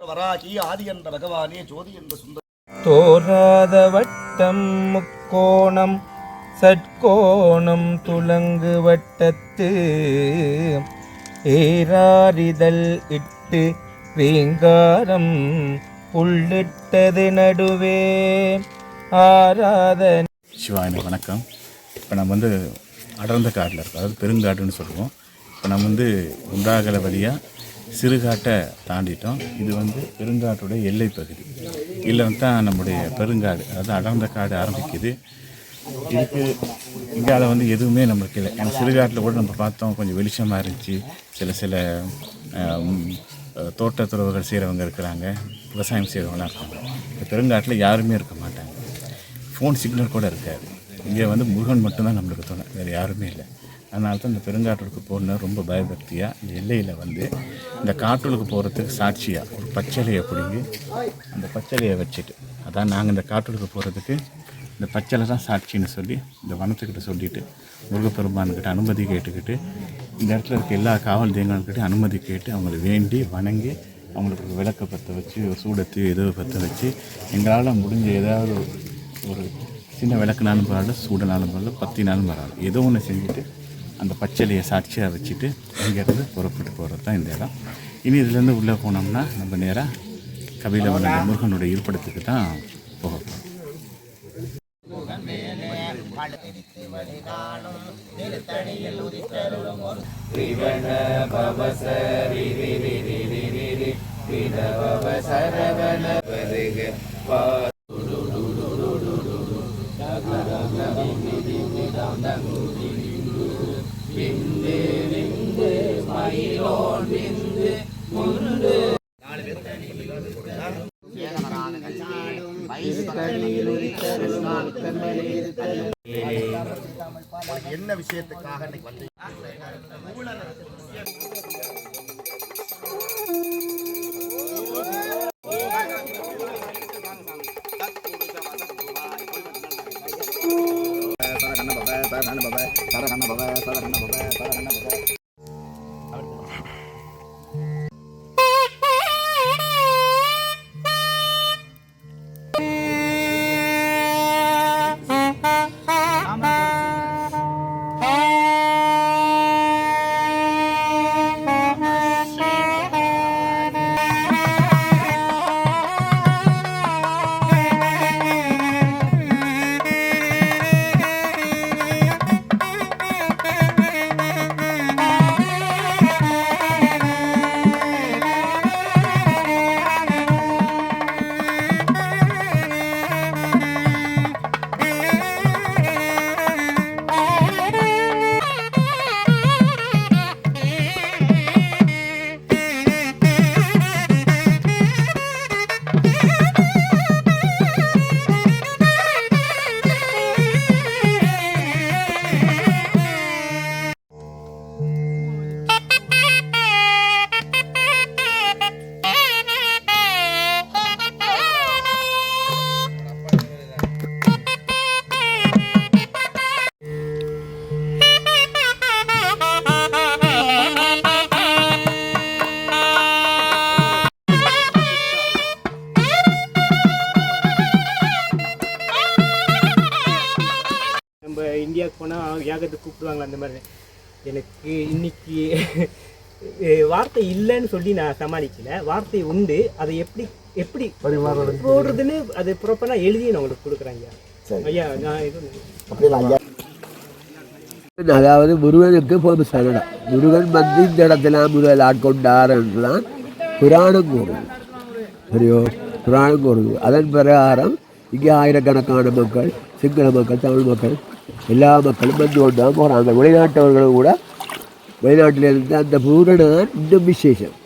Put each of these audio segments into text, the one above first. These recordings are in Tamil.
வராகி ஆதி என்ற பகவானே ஜோதி என்ற சுந்தர தோராத வட்டம் முக்கோணம் சட்கோணம் துலங்கு வட்டத்து ஏராரிதல் இட்டு ரீங்காரம் உள்ளிட்டது நடுவே ஆராத. சிவாயினி வணக்கம். இப்போ நம்ம அடர்ந்த காட்டில் இருக்கோம், அதாவது பெருங்காட்டுன்னு சொல்லுவோம். இப்போ நம்ம உண்டாகல வழியாக சிறுகாட்டை தாண்டிட்டோம். இது பெருங்காட்டுடைய எல்லை பகுதி. இதில் தான் நம்முடைய பெருங்காடு, அதாவது அடர்ந்த காடு ஆரம்பிக்குது. இதுக்கு இங்கால எதுவுமே நம்மளுக்கு இல்லை. ஏன்னா சிறுகாட்டில் கூட நம்ம பார்த்தோம், கொஞ்சம் வெளிச்சமாக இருந்துச்சு. சில தோட்டத்துறவுகள் செய்கிறவங்க இருக்கிறாங்க, விவசாயம் செய்கிறவங்களாம் இருக்காங்க. இந்த பெருங்காட்டில் யாருமே இருக்க மாட்டாங்க. ஃபோன் சிக்னல் கூட இருக்காது. இங்கே முருகன் மட்டும்தான் நம்மளுக்கு தோணும், வேறு யாருமே இல்லை. அதனால தான் இந்த பெருங்காட்டுக்கு போகணுன்னா ரொம்ப பயபக்தியாக இந்த எல்லையில் இந்த காட்டுக்கு போகிறதுக்கு சாட்சியாக ஒரு பச்சளையை பிடிங்கி அந்த பச்சளையை வச்சுட்டு, அதான் நாங்கள் இந்த காட்டுக்கு போகிறதுக்கு இந்த பச்சளை தான் சாட்சின்னு சொல்லி இந்த வனத்துக்கிட்ட சொல்லிவிட்டு முருகப்பெருமான்கிட்ட அனுமதி கேட்டுக்கிட்டு இந்த இடத்துல இருக்க எல்லா காவல் தெய்வங்கள்கிட்ட அனுமதி கேட்டு அவங்களை வேண்டி வணங்கி அவங்களுக்கு விளக்கை பற்ற வச்சு ஒரு சூடத்து ஏதோ பற்ற வச்சு எங்களால் முடிஞ்ச ஏதாவது ஒரு சின்ன விளக்குனாலும் பரவாயில்ல, சூடனாலும் பரவாயில்ல, பத்தினாலும் பரவாயில்ல, ஏதோ ஒன்று செஞ்சுட்டு அந்த பச்சளையை சாட்சியாக வச்சுட்டு இங்கேருந்து புறப்பட்டு போகிறது தான் இந்த இடம். இனி இதுலேருந்து உள்ளே போனோம்னா நம்ம நேராக கபிலவன முருகனுடைய இருப்பிடத்துக்கு தான் போக போகிறோம். என்ன விஷயத்துக்காக இன்னைக்கு இந்தியாவுக்கு போனால் யாகத்துக்கு கூப்பிடுவாங்க. அந்த மாதிரி எனக்கு இன்னைக்கு வார்த்தை இல்லைன்னு சொல்லி நான் சமாளிக்கல. வார்த்தை உண்டு, அதை எப்படி எப்படி போடுறதுன்னு அது ப்ராப்பராக எழுதி நான் உங்களுக்கு கொடுக்குறேங்க ஐயா. நான் இது அதாவது முருகனுக்கு போது சரணம். முருகன் இந்த இடத்துல முதல் ஆட்கொண்டார் என்றுதான் புராணம் கூறுது. சரியோ, புராணம் கூறுது. அதன் பிரகாரம் இங்கே ஆயிரக்கணக்கான மக்கள், சிங்கள மக்கள், தமிழ் மக்கள், எல்லா மக்களும் வந்து கொண்டு தான் போகிறாங்க. வெளிநாட்டவர்களும் கூட வெளிநாட்டில் இருந்து அந்த பூரணம் இன்னும் விசேஷம்.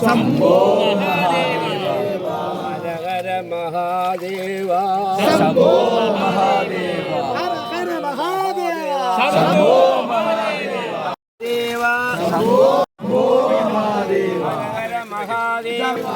शंभो महादेवा हर हर महादेवा शंभो महादेवा हर हर महादेवा शंभो महादेवा देवा शंभो महादेवा हर हर மகாதேவா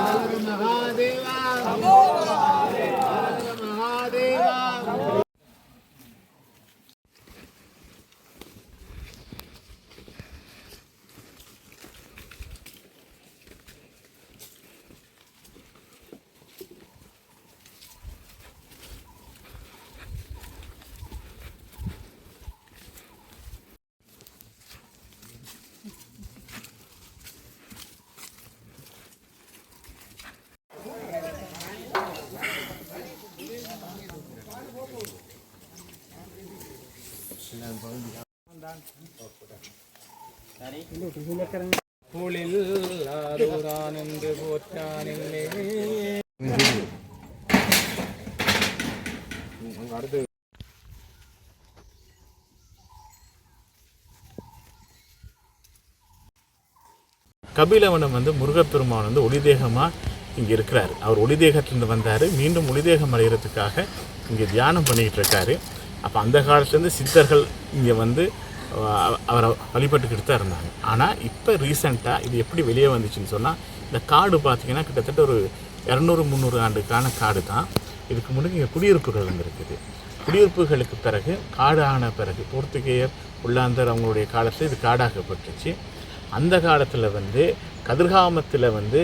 புலில்லாதோரானென்று போற்றானில்லை. அடுத்து கபிலவனம் வந்து முருகப்பெருமான் வந்து ஒளிதேகமாக இங்கே இருக்கிறார். அவர் ஒளிதேகத்திலேருந்து வந்தார், மீண்டும் ஒளிதேகம் அடைகிறதுக்காக இங்கே தியானம் பண்ணிக்கிட்டு இருக்காரு. அப்போ அந்த காலத்துலேருந்து சித்தர்கள் இங்கே வந்து அவரை வழிபட்டுக்கிட்டு தான் இருந்தாங்க. ஆனால் இப்போ ரீசெண்டாக இது எப்படி வெளியே வந்துச்சுன்னு சொன்னால், இந்த காடு பார்த்திங்கன்னா கிட்டத்தட்ட ஒரு 200-300 ஆண்டுக்கான காடு தான். இதுக்கு முன்னாடி இங்கே குடியிருப்புகள் வந்துருக்குது. குடியிருப்புகளுக்கு பிறகு காடு ஆன பிறகு போர்த்துகேயர் உள்ளாந்தர் அவங்களுடைய காலத்தில் இது காடாக்கப்பட்டுச்சு. அந்த காலத்தில் வந்து கதிர்காமத்தில் வந்து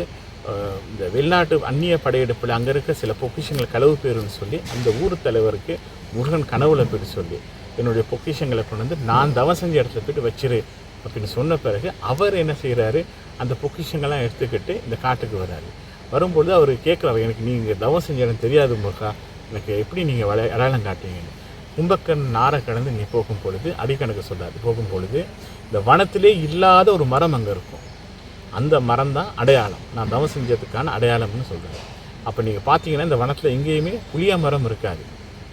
இந்த வெளிநாட்டு அந்நிய படையெடுப்பில் அங்கே இருக்க சில பொக்கிஷங்கள் களவு பேருன்னு சொல்லி அந்த ஊர் தலைவருக்கு முருகன் கனவுல போய்ட்டு சொல்லி என்னுடைய பொக்கிஷங்களை கொண்டு வந்து நான் தவம் செஞ்ச இடத்துல போய்ட்டு வச்சிரு அப்படின்னு சொன்ன பிறகு அவர் என்ன செய்கிறாரு, அந்த பொக்கிஷங்கள்லாம் எடுத்துக்கிட்டு இந்த காட்டுக்கு வர்றாரு. வரும்பொழுது அவர் கேட்குறாரு, எனக்கு நீங்கள் தவம் செஞ்ச இடம் தெரியாது முருகா, எனக்கு எப்படி நீங்கள் அடையாளம் காட்டுவீங்கன்னு. கும்பக்கன் நாரை கடந்து நீ போகும் பொழுது அடிக்கணக்கு சொல்லாது போகும் பொழுது இந்த வனத்திலே இல்லாத ஒரு மரம் அங்கே இருக்கும். அந்த மரம் தான் அடையாளம், நான் தவம் செஞ்சதுக்கான அடையாளம்னு சொல்கிறாரு. அப்போ நீங்கள் பார்த்தீங்கன்னா இந்த வனத்தில் எங்கேயுமே புளிய மரம் இருக்காது,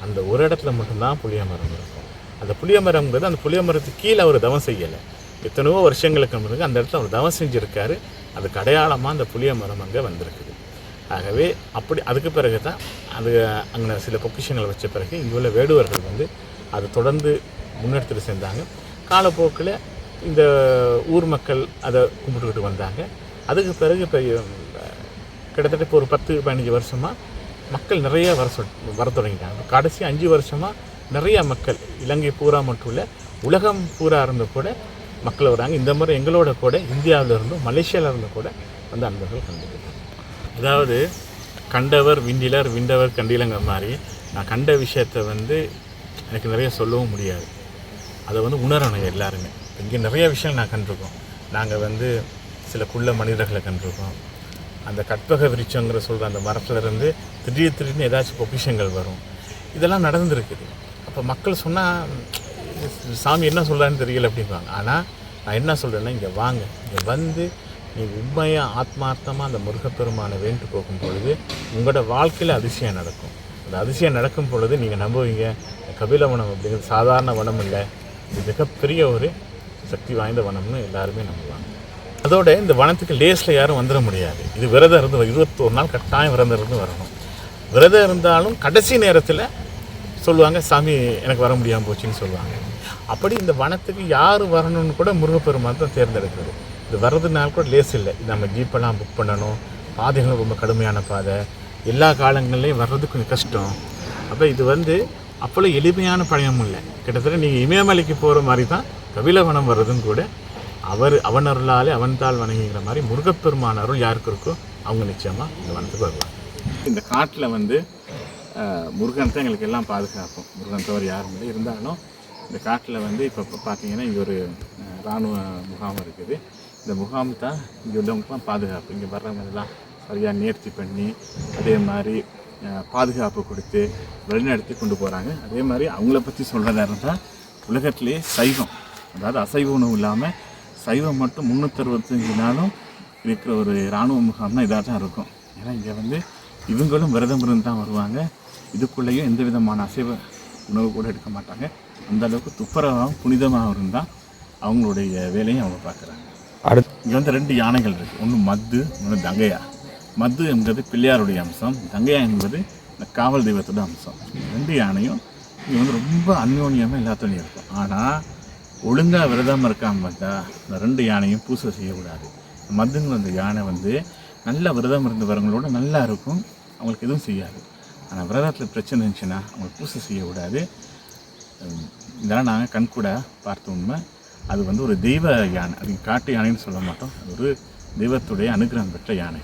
அந்த ஒரு இடத்துல மட்டும்தான் புளிய மரம் இருக்கும். அந்த புளிய மரம்ங்கிறது அந்த புளிய மரத்துக்கு கீழே அவர் தவம் செய்யலை, எத்தனையோ வருஷங்களுக்கு பிறகு அந்த இடத்துல அவர் தவம் செஞ்சுருக்காரு. அதுக்கு அடையாளமாக அந்த புளிய மரம் அங்கே வந்திருக்குது. ஆகவே அப்படி அதுக்கு பிறகு தான் அது அங்கே சில பொக்கிஷங்களை வச்ச பிறகு இங்கே உள்ள வேடுவர்கள் வந்து அதை தொடர்ந்து முன்னெடுத்துட்டு செஞ்சாங்க. காலப்போக்கில் இந்த ஊர் மக்கள் அதை கும்பிட்டுக்கிட்டு வந்தாங்க. அதுக்கு பிறகு இப்போ கிட்டத்தட்ட இப்போ ஒரு 10-15 வருஷமாக மக்கள் நிறைய வர தொடங்கிட்டாங்க. கடைசி 5 வருஷமாக நிறைய மக்கள் இலங்கை பூரா மட்டும் இல்லை உலகம் பூரா இருந்து கூட மக்கள் வராங்க. இந்த முறை எங்களோட கூட இந்தியாவிலிருந்தும் மலேசியாவிலிருந்து கூட வந்து அன்பர்கள் கண்டுக்கிட்டாங்க. அதாவது கண்டவர் விண்டிலர் விண்டவர் கண்டிலங்கிற மாதிரி நான் கண்ட விஷயத்தை வந்து எனக்கு நிறைய சொல்லவும் முடியாது. அதை வந்து உணரணும் எல்லாருமே. இங்கே நிறைய விஷயம் நான் கண்டிருக்கோம். நாங்கள் வந்து சில குள்ள மனிதர்களை கண்டிருக்கோம். அந்த கற்பக விருட்சங்கிற சொல்கிற அந்த மரத்துலேருந்து திடீர்னு ஏதாச்சும் பொக்கிஷங்கள் வரும். இதெல்லாம் நடந்துருக்குது. அப்போ மக்கள் சொன்னால் சாமி என்ன சொல்கிறான்னு தெரியல அப்படிம்பாங்க. ஆனால் நான் என்ன சொல்கிறேன்னா, இங்கே வாங்க, இங்கே வந்து நீங்கள் உண்மையாக ஆத்மார்த்தமாக அந்த முருகப்பெருமானை வேண்டு போகும் பொழுது உங்களோட வாழ்க்கையில் அதிசயம் நடக்கும். அந்த அதிசயம் நடக்கும் பொழுது நீங்கள் நம்புவீங்க, கபிலவனம் அப்படிங்கிறது சாதாரண வனம் இல்லை, இது மிகப்பெரிய ஒரு சக்தி வாய்ந்த வனம்னு எல்லாருமே நம்புவாங்க. அதோட இந்த வனத்துக்கு லேஸில் யாரும் வந்துட முடியாது. இது விரதம் இருந்து 21 நாள் கட்டாயம் விரதம் இருந்து வரணும். விரதம் இருந்தாலும் கடைசி நேரத்தில் சொல்லுவாங்க, சாமி எனக்கு வர முடியாமல் போச்சுன்னு சொல்லுவாங்க. அப்படி இந்த வனத்துக்கு யார் வரணும்னு கூட முருகப்பெருமான் தான் தேர்ந்தெடுக்கிறது. இது வர்றதுனால கூட லேஸ் இல்லை. இது நம்ம ஜீப்பெல்லாம் புக் பண்ணணும், பாதைகளும் ரொம்ப கடுமையான பாதை, எல்லா காலங்கள்லேயும் வர்றது கொஞ்சம் கஷ்டம். அப்போ இது வந்து அப்போல எளிமையான பயணமும் இல்லை. கிட்டத்தட்ட நீங்கள் இமயமலைக்கு போகிற மாதிரி தான் கபிலவனம் வர்றதும் கூட அவன் அருளாலே அவன்தாள் வணங்குங்கிற மாதிரி முருகப்பெருமான அருள் யாருக்கு இருக்கோ அவங்க நிச்சயமாக இந்த வனத்துக்கு வருவாங்க. இந்த காட்டில் வந்து முருகன் தான் எங்களுக்கு எல்லாம் பாதுகாப்போம். முருகன் தவிர யாரும் இல்லை. இருந்தாலும் இந்த காட்டில் வந்து இப்போ பார்த்தீங்கன்னா இங்கே ஒரு இராணுவ முகாம் இருக்குது. இந்த முகாம் தான் இங்கே உள்ளவங்களுக்குலாம் பாதுகாப்பு. இங்கே வர்றவங்கெல்லாம் சரியாக நேர்த்தி பண்ணி அதே மாதிரி பாதுகாப்பு கொடுத்து வழிநடத்தி கொண்டு போகிறாங்க. அதே மாதிரி அவங்கள பற்றி சொல்கிறதா இருந்தால் உலகத்திலேயே சைவம், அதாவது அசைவ உணவு இல்லாமல் சைவம் மட்டும் 365 நாளும் இருக்கிற ஒரு இராணுவ முகாம்னா இதாக தான் இருக்கும். ஏன்னா இங்கே வந்து இவங்களும் விரதம் இருந்து தான் வருவாங்க. இதுக்குள்ளேயும் எந்த விதமான அசைவ உணவு கூட எடுக்க மாட்டாங்க. அந்தளவுக்கு துப்புரவாகவும் புனிதமாகவும் இருந்தால் அவங்களுடைய வேலையும் அவங்க பார்க்குறாங்க. இங்கே வந்து 2 யானைகள் இருக்குது. ஒன்று மத்து, இன்னொன்று தங்கையா. மத்து என்பது பிள்ளையாருடைய அம்சம், தங்கையா என்பது இந்த காவல் தெய்வத்தோட அம்சம். 2 யானையும் இங்கே வந்து ரொம்ப அந்யோன்யமாக எல்லாத்தோடையும் இருக்கும். ஆனால் ஒழுங்காக விரதம் இருக்காமல் பார்த்தா இந்த 2 யானையும் பூசை செய்யக்கூடாது. மதுங்கிற அந்த யானை வந்து நல்ல விரதம் இருந்து வரவங்களோட நல்லா இருக்கும், அவங்களுக்கு எதுவும் செய்யாது. ஆனால் விரதத்தில் பிரச்சனை இருந்துச்சுன்னா அவங்களுக்கு பூசை செய்யக்கூடாது. இதெல்லாம் நாங்கள் கண்கூட பார்த்த உண்மை. அது வந்து ஒரு தெய்வ யானை, அது காட்டு யானைன்னு சொல்ல மாட்டோம், அது ஒரு தெய்வத்துடைய அனுகிரகம் பெற்ற யானை.